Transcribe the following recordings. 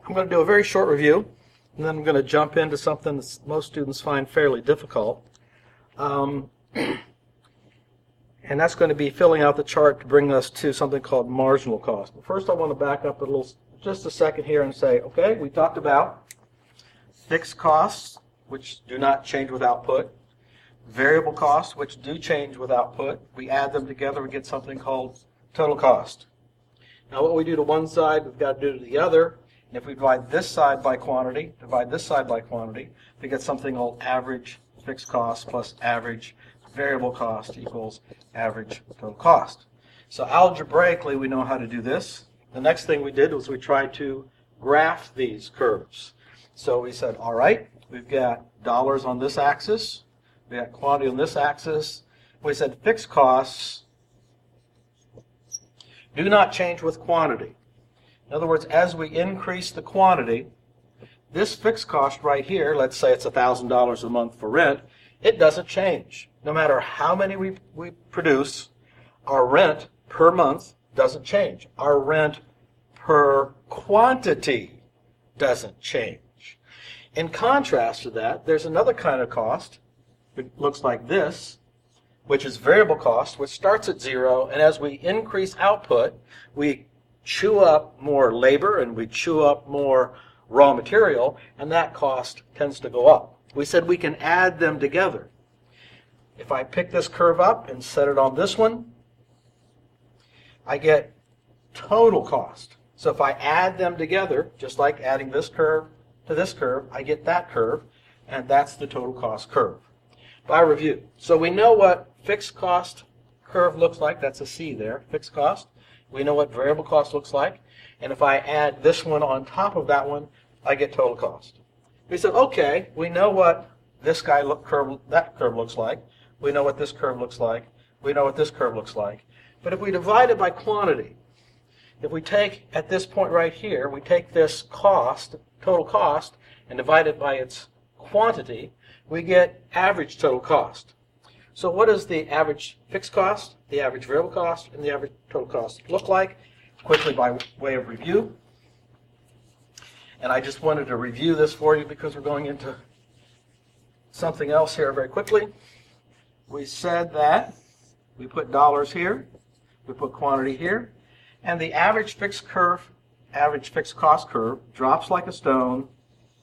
I'm going to do a very short review, and then I'm going to jump into something that most students find fairly difficult. And that's going to be filling out the chart to bring us to something called marginal cost. But first I want to back up just a second here and say, okay, we talked about fixed costs, which do not change with output, variable costs, which do change with output. We add them together, we get something called total cost. Now what we do to one side, we've got to do to the other. And if we divide this side by quantity, divide this side by quantity, we get something called average fixed cost plus average variable cost equals average total cost. So algebraically, we know how to do this. The next thing we did was we tried to graph these curves. So we said, all right, we've got dollars on this axis, we got quantity on this axis. We said fixed costs do not change with quantity. In other words, as we increase the quantity, this fixed cost right here, let's say it's $1,000 a month for rent, it doesn't change. No matter how many we produce, our rent per month doesn't change. Our rent per quantity doesn't change. In contrast to that, there's another kind of cost. It looks like this, which is variable cost, which starts at 0, and as we increase output, we chew up more labor and we chew up more raw material, and that cost tends to go up. We said we can add them together. If I pick this curve up and set it on this one, I get total cost. So if I add them together, just like adding this curve to this curve, I get that curve, and that's the total cost curve. By review. So we know what fixed cost curve looks like. That's a C there, fixed cost. We know what variable cost looks like. And if I add this one on top of that one, I get total cost. We said, okay, we know what this that curve looks like. We know what this curve looks like. We know what this curve looks like. But if we divide it by quantity, if we take, at this point right here, we take this cost, total cost, and divide it by its quantity, we get average total cost. So what does the average fixed cost, the average variable cost, and the average total cost look like? Quickly by way of review. And I just wanted to review this for you because we're going into something else here very quickly. We said that we put dollars here, we put quantity here, and the average fixed cost curve drops like a stone,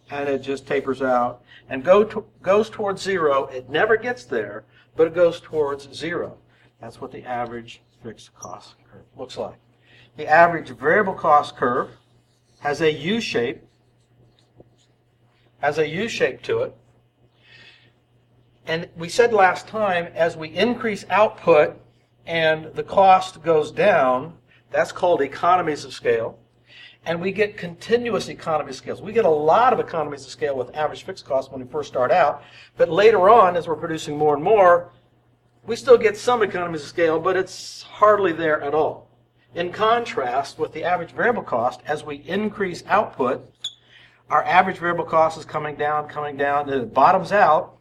and it just tapers out and goes towards 0. It never gets there, but it goes towards 0. That's what the average fixed cost curve looks like. The average variable cost curve has a U shape, to it. And we said last time, as we increase output and the cost goes down, that's called economies of scale. And we get continuous economies of scale. We get a lot of economies of scale with average fixed costs when we first start out. But later on, as we're producing more and more, we still get some economies of scale, but it's hardly there at all. In contrast, with the average variable cost, as we increase output, our average variable cost is coming down, and it bottoms out.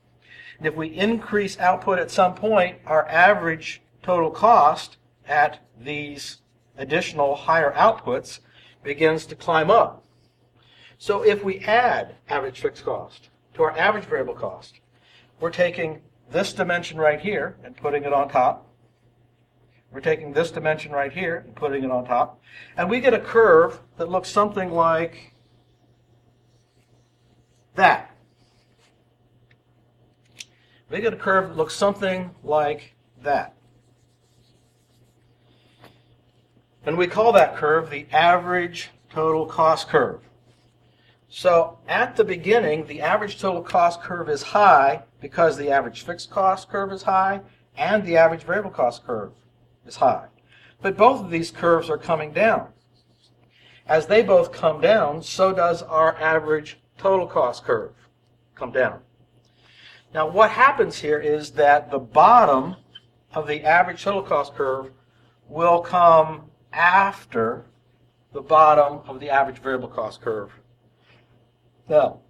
And if we increase output at some point, our average total cost at these additional higher outputs begins to climb up. So if we add average fixed cost to our average variable cost, we're taking this dimension right here and putting it on top. We're taking this dimension right here and putting it on top. And we get a curve that looks something like that. We get a curve that looks something like that. And we call that curve the average total cost curve. So at the beginning, the average total cost curve is high because the average fixed cost curve is high and the average variable cost curve is high. But both of these curves are coming down. As they both come down, so does our average total cost curve come down. Now what happens here is that the bottom of the average total cost curve will come after the bottom of the average variable cost curve. Now,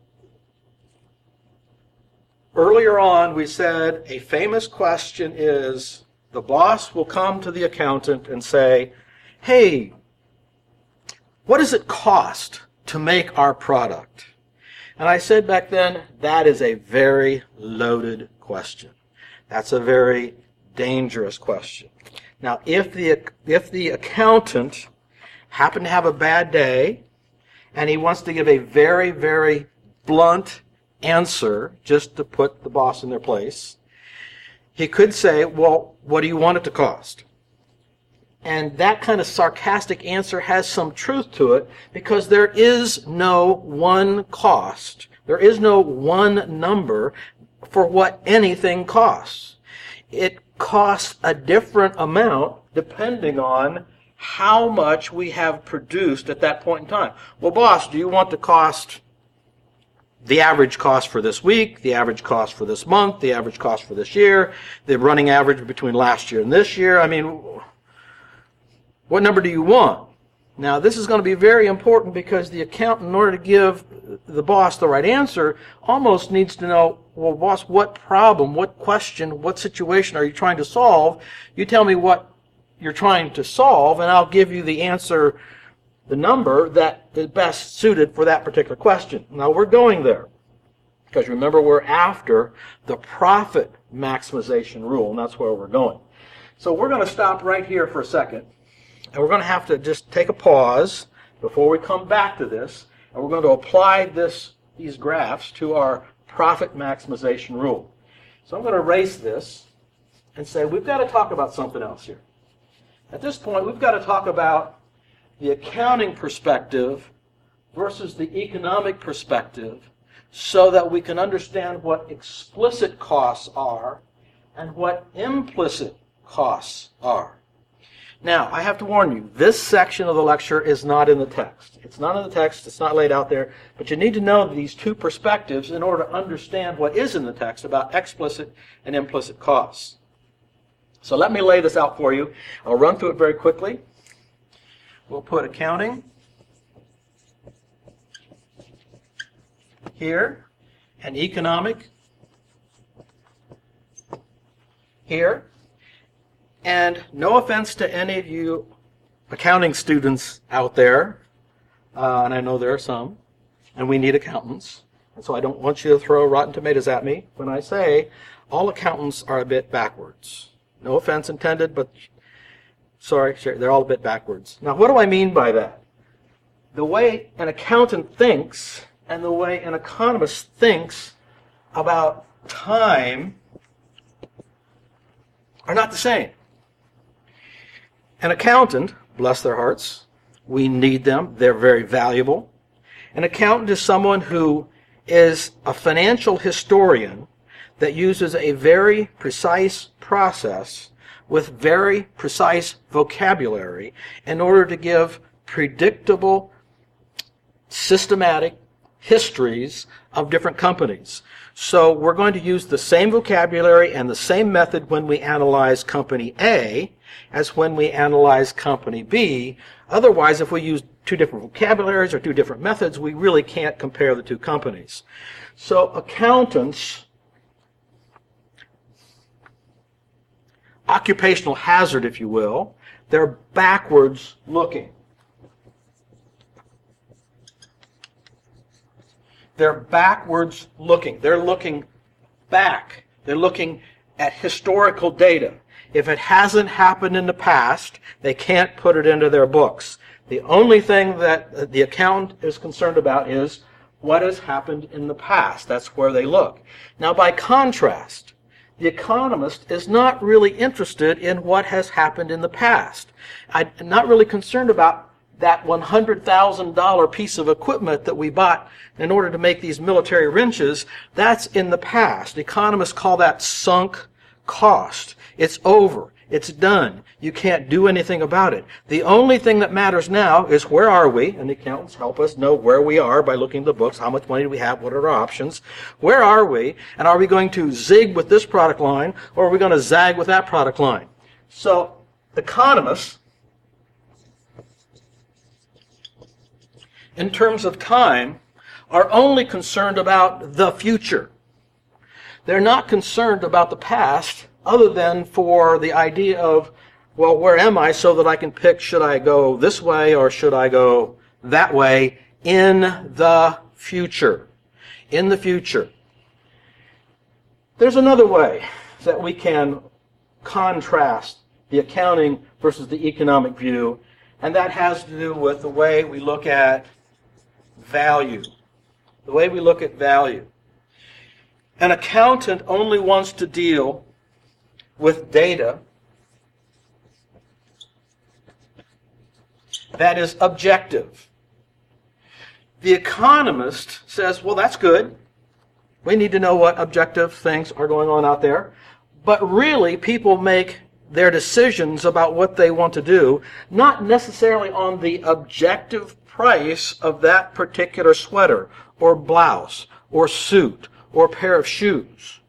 earlier on we said a famous question is the boss will come to the accountant and say, hey, what does it cost to make our product? And I said back then, that is a very loaded question. That's a very dangerous question. Now, if the accountant happened to have a bad day and he wants to give a very, very blunt answer just to put the boss in their place, he could say, well, what do you want it to cost? And that kind of sarcastic answer has some truth to it, because there is no one cost. There is no one number for what anything costs. It costs a different amount depending on how much we have produced at that point in time. Well, boss, do you want to cost the average cost for this week, the average cost for this month, the average cost for this year, the running average between last year and this year? I mean, what number do you want? Now, this is going to be very important, because the accountant, in order to give the boss the right answer, almost needs to know, well, boss, what problem, what question, what situation are you trying to solve? You tell me what you're trying to solve, and I'll give you the answer, the number that is best suited for that particular question. Now, we're going there, because remember, we're after the profit maximization rule, and that's where we're going. So we're going to stop right here for a second. And we're going to have to just take a pause before we come back to this, and we're going to apply these graphs to our profit maximization rule. So I'm going to erase this and say we've got to talk about something else here. At this point, we've got to talk about the accounting perspective versus the economic perspective, so that we can understand what explicit costs are and what implicit costs are. Now, I have to warn you, this section of the lecture is not in the text. It's not in the text, it's not laid out there, but you need to know these two perspectives in order to understand what is in the text about explicit and implicit costs. So let me lay this out for you. I'll run through it very quickly. We'll put accounting here and economic here. And no offense to any of you accounting students out there, and I know there are some, and we need accountants, and so I don't want you to throw rotten tomatoes at me when I say all accountants are a bit backwards. No offense intended, but sorry, they're all a bit backwards. Now, what do I mean by that? The way an accountant thinks and the way an economist thinks about time are not the same. An accountant, bless their hearts, we need them, they're very valuable. An accountant is someone who is a financial historian that uses a very precise process with very precise vocabulary in order to give predictable, systematic histories of different companies. So we're going to use the same vocabulary and the same method when we analyze company A as when we analyze company B. Otherwise, if we use two different vocabularies or two different methods, we really can't compare the two companies. So accountants, occupational hazard, if you will, they're backwards looking. They're backwards looking. They're looking back. They're looking at historical data. If it hasn't happened in the past, they can't put it into their books. The only thing that the accountant is concerned about is what has happened in the past. That's where they look. Now, by contrast, the economist is not really interested in what has happened in the past. I'm not really concerned about that $100,000 piece of equipment that we bought in order to make these military wrenches. That's in the past. Economists call that sunk cost. It's over. It's done. You can't do anything about it. The only thing that matters now is where are we, and the accountants help us know where we are by looking at the books. How much money do we have? What are our options? Where are we? And are we going to zig with this product line, or are we going to zag with that product line? So economists, in terms of time, are only concerned about the future. They're not concerned about the past, other than for the idea of, well, where am I so that I can pick, should I go this way or should I go that way in the future. In the future. There's another way that we can contrast the accounting versus the economic view, and that has to do with the way we look at value. The way we look at value. An accountant only wants to deal with data that is objective. The economist says, well, that's good. We need to know what objective things are going on out there. But really, people make their decisions about what they want to do, not necessarily on the objective price of that particular sweater or blouse or suit or pair of shoes.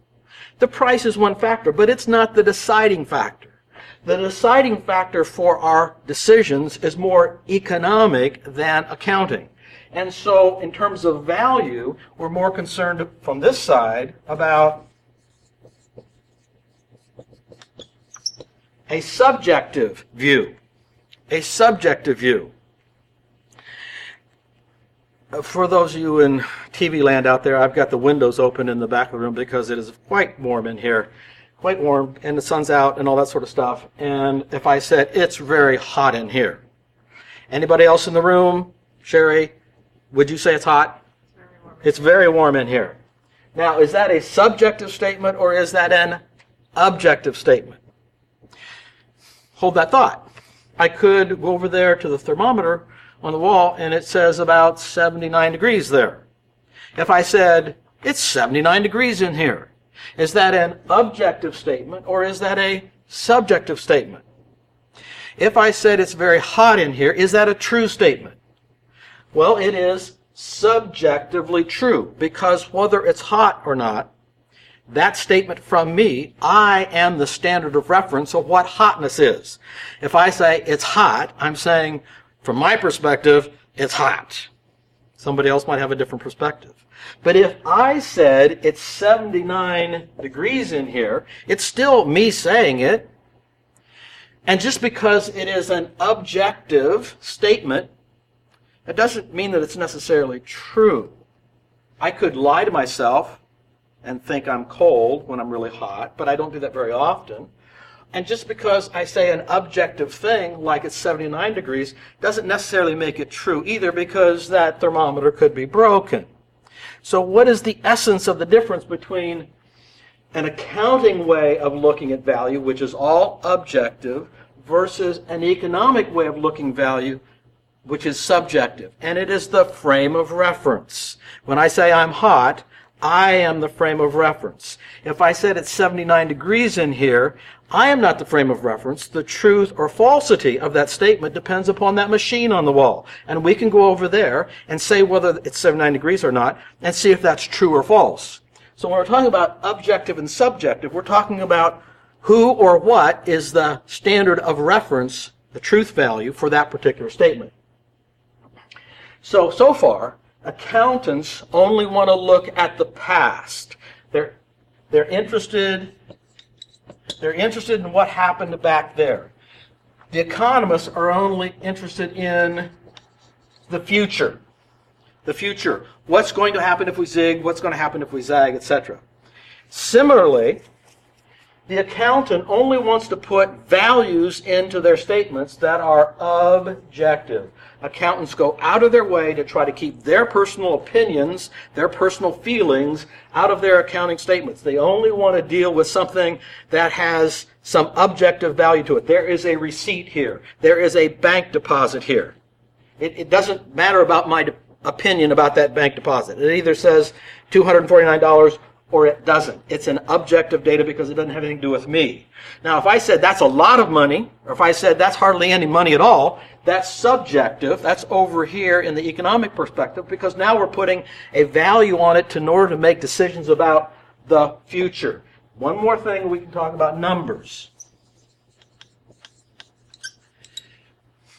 The price is one factor, but it's not the deciding factor. The deciding factor for our decisions is more economic than accounting. And so, in terms of value, we're more concerned from this side about a subjective view. A subjective view. For those of you in TV land out there, I've got the windows open in the back of the room because it is quite warm in here. Quite warm, and the sun's out and all that sort of stuff. And if I said, it's very hot in here. Anybody else in the room? Sherry, would you say it's hot? It's very warm in here. Now, is that a subjective statement or is that an objective statement? Hold that thought. I could go over there to the thermometer on the wall and it says about 79 degrees there. If I said, it's 79 degrees in here, is that an objective statement or is that a subjective statement? If I said it's very hot in here, is that a true statement? Well, it is subjectively true because whether it's hot or not, that statement from me, I am the standard of reference of what hotness is. If I say it's hot, I'm saying, from my perspective, it's hot. Somebody else might have a different perspective. But if I said it's 79 degrees in here, it's still me saying it. And just because it is an objective statement, it doesn't mean that it's necessarily true. I could lie to myself and think I'm cold when I'm really hot, but I don't do that very often. And just because I say an objective thing, like it's 79 degrees, doesn't necessarily make it true either, because that thermometer could be broken. So what is the essence of the difference between an accounting way of looking at value, which is all objective, versus an economic way of looking value, which is subjective? And it is the frame of reference. When I say I'm hot, I am the frame of reference. If I said it's 79 degrees in here, I am not the frame of reference. The truth or falsity of that statement depends upon that machine on the wall. And we can go over there and say whether it's 79 degrees or not and see if that's true or false. So when we're talking about objective and subjective, we're talking about who or what is the standard of reference, the truth value for that particular statement. So far, accountants only want to look at the past. They're interested in what happened back there. The economists are only interested in the future. The future. What's going to happen if we zig? What's going to happen if we zag, etc. Similarly, the accountant only wants to put values into their statements that are objective. Accountants go out of their way to try to keep their personal opinions, their personal feelings out of their accounting statements. They only want to deal with something that has some objective value to it. There is a receipt here. There is a bank deposit here. It doesn't matter about my opinion about that bank deposit. It either says $249 or it doesn't. It's an objective data because it doesn't have anything to do with me. Now, if I said that's a lot of money, or if I said that's hardly any money at all, that's subjective. That's over here in the economic perspective, because now we're putting a value on it in order to make decisions about the future. One more thing we can talk about: numbers.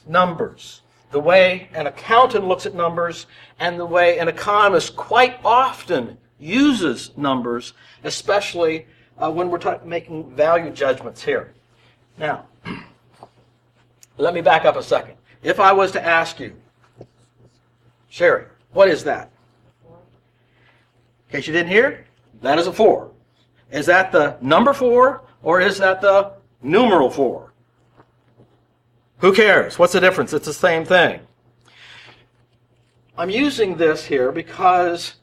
Numbers. The way an accountant looks at numbers and the way an economist quite often uses numbers, especially when we're making value judgments here. Now, let me back up a second. If I was to ask you, Sherry, what is that? In case you didn't hear, that is a 4. Is that the number 4 or is that the numeral 4? Who cares? What's the difference? It's the same thing. I'm using this here because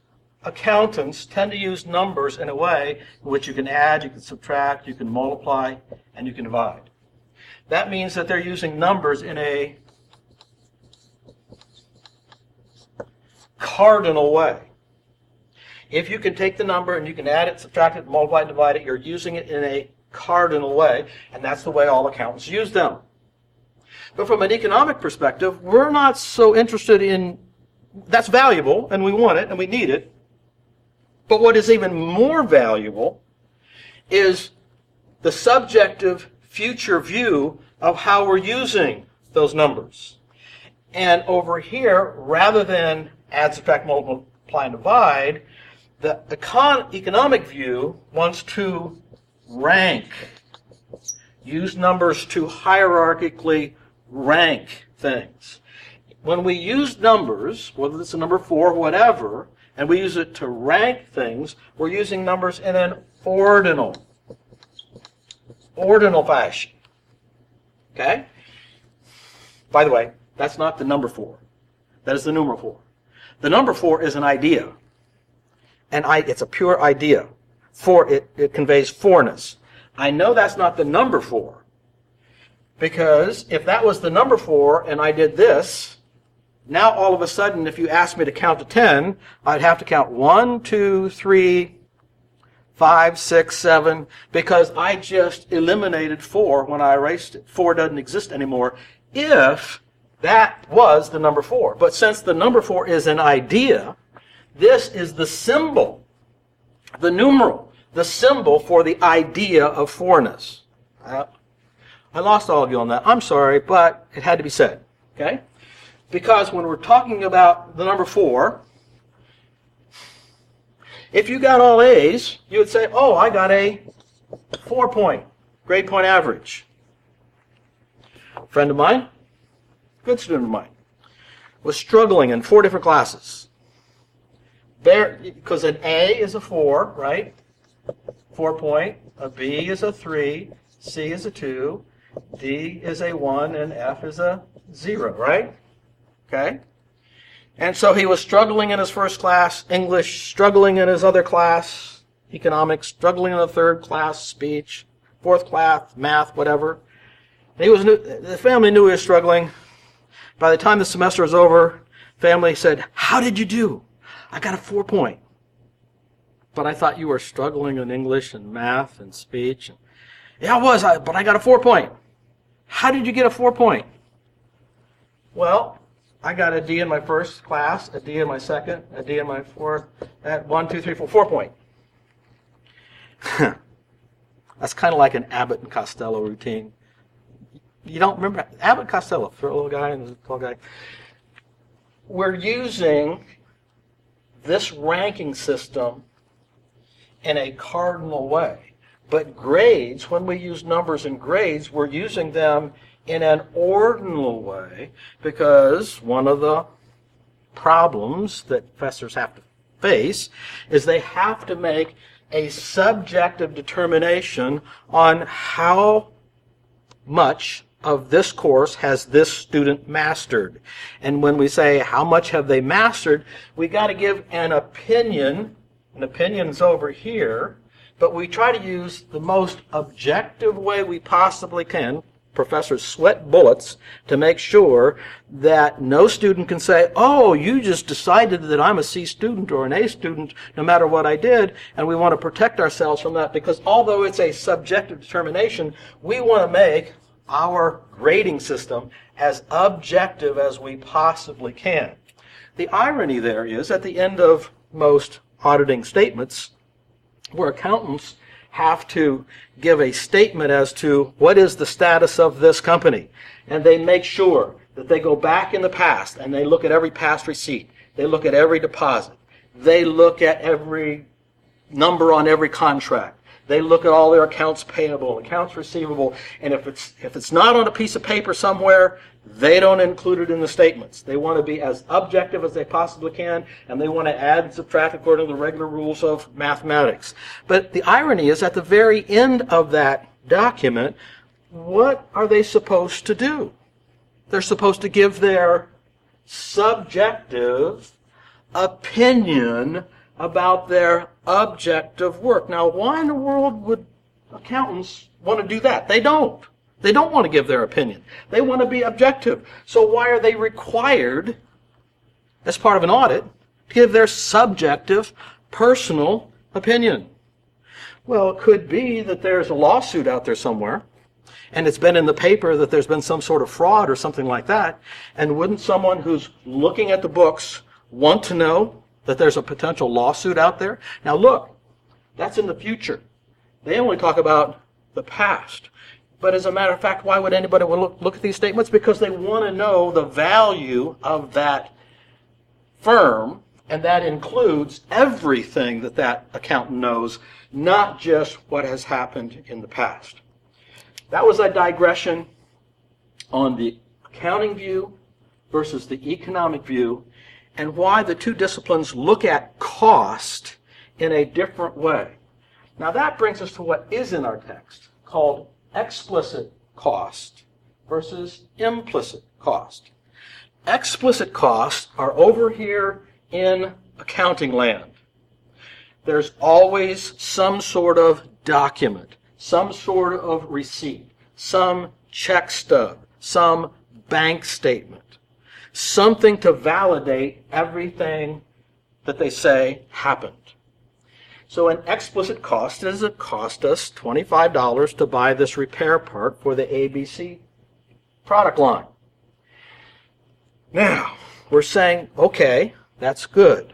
accountants tend to use numbers in a way in which you can add, you can subtract, you can multiply, and you can divide. That means that they're using numbers in a cardinal way. If you can take the number and you can add it, subtract it, multiply it, divide it, you're using it in a cardinal way, and that's the way all accountants use them. But from an economic perspective, we're not so interested in, that's valuable, and we want it, and we need it. But what is even more valuable is the subjective future view of how we're using those numbers. And over here, rather than add, subtract, multiply, and divide, the economic view wants to rank. Use numbers to hierarchically rank things. When we use numbers, whether it's a number 4 or whatever, and we use it to rank things, we're using numbers in an ordinal fashion. Okay? By the way, that's not the number 4. That is the numeral 4. The number 4 is an idea. And it's a pure idea. It conveys 4-ness. I know that's not the number 4. Because if that was the number 4 and I did this, now all of a sudden if you asked me to count to 10, I'd have to count 1, 2, 3, 5, 6, 7, because I just eliminated 4 when I erased it. 4 doesn't exist anymore if that was the number 4. But since the number 4 is an idea, this is the symbol, the numeral, the symbol for the idea of 4-ness. I lost all of you on that. I'm sorry, but it had to be said. Okay? Because when we're talking about the number 4, if you got all A's, you would say, oh, I got a 4-point grade point average. A friend of mine, good student of mine, was struggling in 4 different classes. Because an A is a 4, right? 4-point. A B is a 3. C is a 2. D is a 1. And F is a 0, right? Okay? And so he was struggling in his first class, English, struggling in his other class, economics, struggling in the third class, speech, fourth class, math, whatever. And the family knew he was struggling. By the time the semester was over, family said, how did you do? I got a 4-point. But I thought you were struggling in English and math and speech. Yeah, I was, but I got a 4-point. How did you get a 4-point? Well, I got a D in my first class, a D in my second, a D in my fourth, at 1, 2, 3, 4, 4-point. That's kind of like an Abbott and Costello routine. You don't remember Abbott and Costello, the little guy and the tall guy? We're using this ranking system in a cardinal way. But grades, when we use numbers in grades, we're using them in an ordinal way, because one of the problems that professors have to face is they have to make a subjective determination on how much of this course has this student mastered. And when we say how much have they mastered, we got to give an opinion. An opinion's over here, but we try to use the most objective way we possibly can. Professors sweat bullets to make sure that no student can say, oh, you just decided that I'm a C student or an A student no matter what I did, and we want to protect ourselves from that, because although it's a subjective determination, we want to make our grading system as objective as we possibly can. The irony there is, at the end of most auditing statements, where accountants have to give a statement as to what is the status of this company. And they make sure that they go back in the past and they look at every past receipt. They look at every deposit. They look at every number on every contract. They look at all their accounts payable, accounts receivable, and if it's not on a piece of paper somewhere, They don't include it in the statements. They want to be as objective as they possibly can, and they want to add and subtract according to the regular rules of mathematics. But the irony is, at the very end of that document, what are they supposed to do? They're supposed to give their subjective opinion about their objective work. Now, why in the world would accountants want to do that? They don't. They don't want to give their opinion. They want to be objective. So why are they required, as part of an audit, to give their subjective, personal opinion? Well, it could be that there's a lawsuit out there somewhere, and it's been in the paper that there's been some sort of fraud or something like that, and wouldn't someone who's looking at the books want to know that there's a potential lawsuit out there? Now look, that's in the future. They only talk about the past. But as a matter of fact, why would anybody look at these statements? Because they want to know the value of that firm, and that includes everything that that accountant knows, not just what has happened in the past. That was a digression on the accounting view versus the economic view, and why the two disciplines look at cost in a different way. Now that brings us to what is in our text, called explicit cost versus implicit cost. Explicit costs are over here in accounting land. There's always some sort of document, some sort of receipt, some check stub, some bank statement, something to validate everything that they say happened. So an explicit cost is it cost us $25 to buy this repair part for the ABC product line. Now, we're saying, okay, that's good.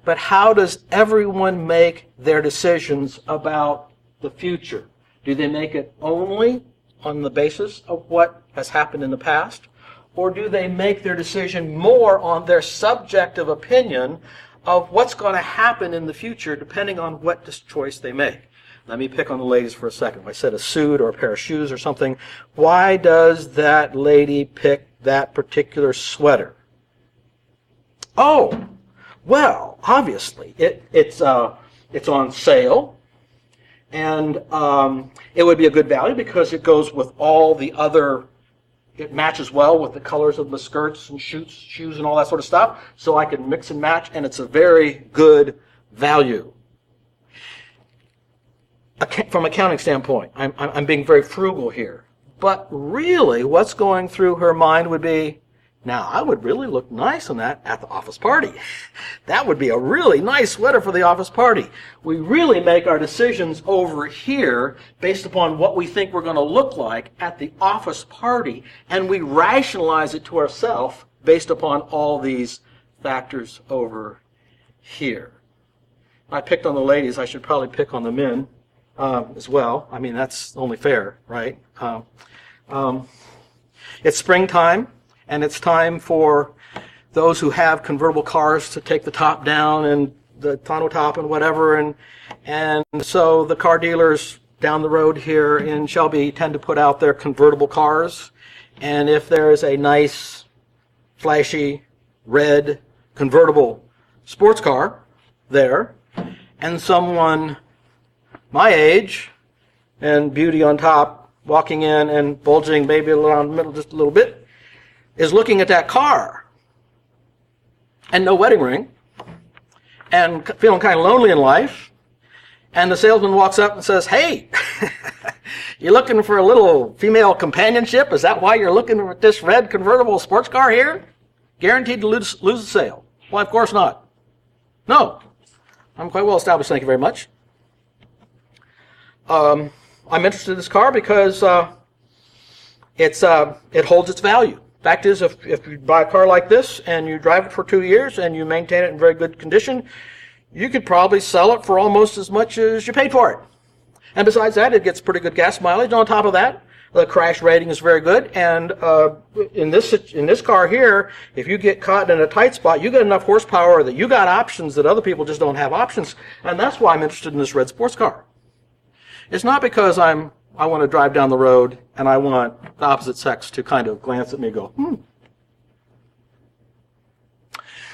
But how does everyone make their decisions about the future? Do they make it only on the basis of what has happened in the past? Or do they make their decision more on their subjective opinion of what's going to happen in the future depending on what choice they make? Let me pick on the ladies for a second. If I said a suit or a pair of shoes or something, why does that lady pick that particular sweater? Oh, well, obviously, it's on sale, and it would be a good value because it goes with all the other. It matches well with the colors of the skirts and shoes and all that sort of stuff, so I can mix and match, and it's a very good value. From an accounting standpoint, I'm being very frugal here. But really, what's going through her mind would be, now, I would really look nice on that at the office party. That would be a really nice sweater for the office party. We really make our decisions over here based upon what we think we're going to look like at the office party, and we rationalize it to ourselves based upon all these factors over here. I picked on the ladies. I should probably pick on the men as well. I mean, that's only fair, right? It's springtime. And it's time for those who have convertible cars to take the top down and the tonneau top and whatever. And so the car dealers down the road here in Shelby tend to put out their convertible cars. And if there's a nice, flashy, red, convertible sports car there, and someone my age and beauty on top walking in and bulging maybe around the middle just a little bit, is looking at that car and no wedding ring and feeling kind of lonely in life, and the salesman walks up and says, hey, you looking for a little female companionship? Is that why you're looking at this red convertible sports car here? Guaranteed to lose the sale. Well, of course not. No. I'm quite well established, thank you very much. I'm interested in this car because it holds its value. Fact is, if you buy a car like this and you drive it for 2 years and you maintain it in very good condition, you could probably sell it for almost as much as you paid for it. And besides that, it gets pretty good gas mileage. On top of that, the crash rating is very good. And in this car here, if you get caught in a tight spot, you get enough horsepower that you got options that other people just don't have options. And that's why I'm interested in this red sports car. It's not because I'm I want to drive down the road, and I want the opposite sex to kind of glance at me and go,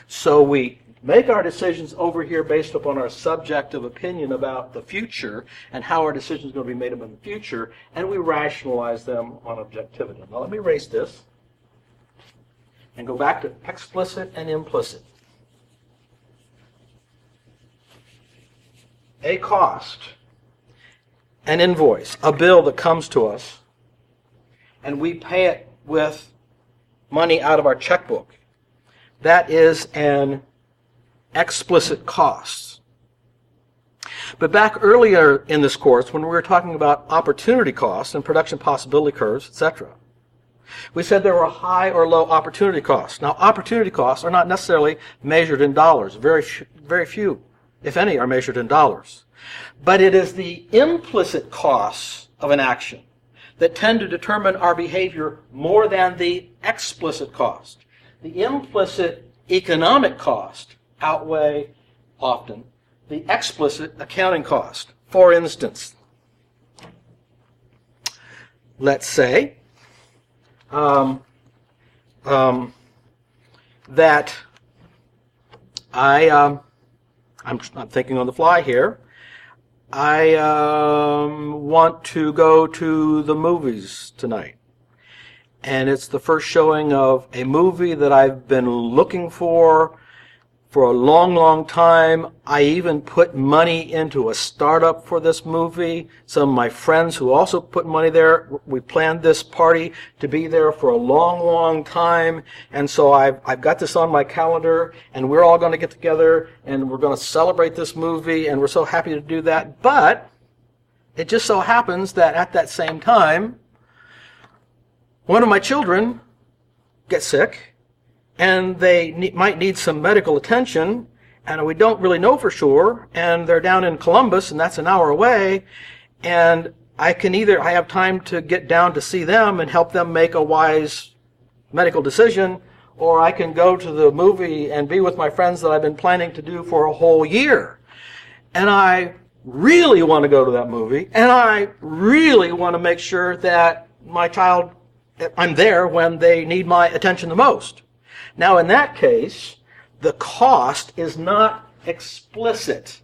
So we make our decisions over here based upon our subjective opinion about the future and how our decision is going to be made up in the future, and we rationalize them on objectivity. Now let me erase this and go back to explicit and implicit. A cost, an invoice, a bill that comes to us, and we pay it with money out of our checkbook. That is an explicit cost. But back earlier in this course, when we were talking about opportunity costs and production possibility curves, etc., we said there were high or low opportunity costs. Now, opportunity costs are not necessarily measured in dollars. Very few, if any, are measured in dollars. But it is the implicit costs of an action that tend to determine our behavior more than the explicit cost. The implicit economic cost outweigh often the explicit accounting cost. For instance, let's say that I'm thinking on the fly here. I want to go to the movies tonight. And it's the first showing of a movie that I've been looking for a long, long time. I even put money into a startup for this movie. Some of my friends who also put money there, we planned this party to be there for a long, long time. And so I've got this on my calendar, and we're all going to get together, and we're going to celebrate this movie, and we're so happy to do that. But it just so happens that at that same time, one of my children gets sick, and they might need some medical attention, and we don't really know for sure, and they're down in Columbus, and that's an hour away, and I have time to get down to see them and help them make a wise medical decision, or I can go to the movie and be with my friends that I've been planning to do for a whole year. And I really want to go to that movie, and I really want to make sure that I'm there when they need my attention the most. Now, in that case, the cost is not explicit.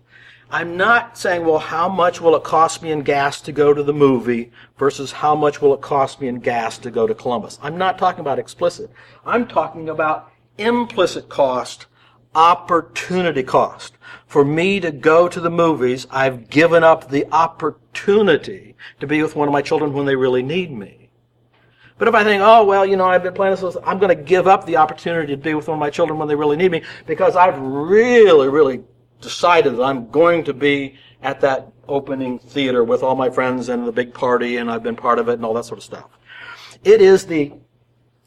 I'm not saying, well, how much will it cost me in gas to go to the movie versus how much will it cost me in gas to go to Columbus. I'm not talking about explicit. I'm talking about implicit cost, opportunity cost. For me to go to the movies, I've given up the opportunity to be with one of my children when they really need me. But if I think, oh, well, I've been planning this, I'm going to give up the opportunity to be with one of my children when they really need me because I've really, really decided that I'm going to be at that opening theater with all my friends and the big party, and I've been part of it and all that sort of stuff. It is the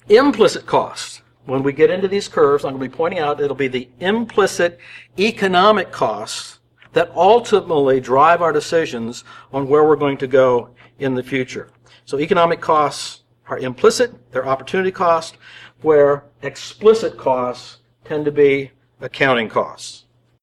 implicit cost. When we get into these curves, I'm going to be pointing out it'll be the implicit economic costs that ultimately drive our decisions on where we're going to go in the future. So economic costs are implicit, they're opportunity costs, where explicit costs tend to be accounting costs.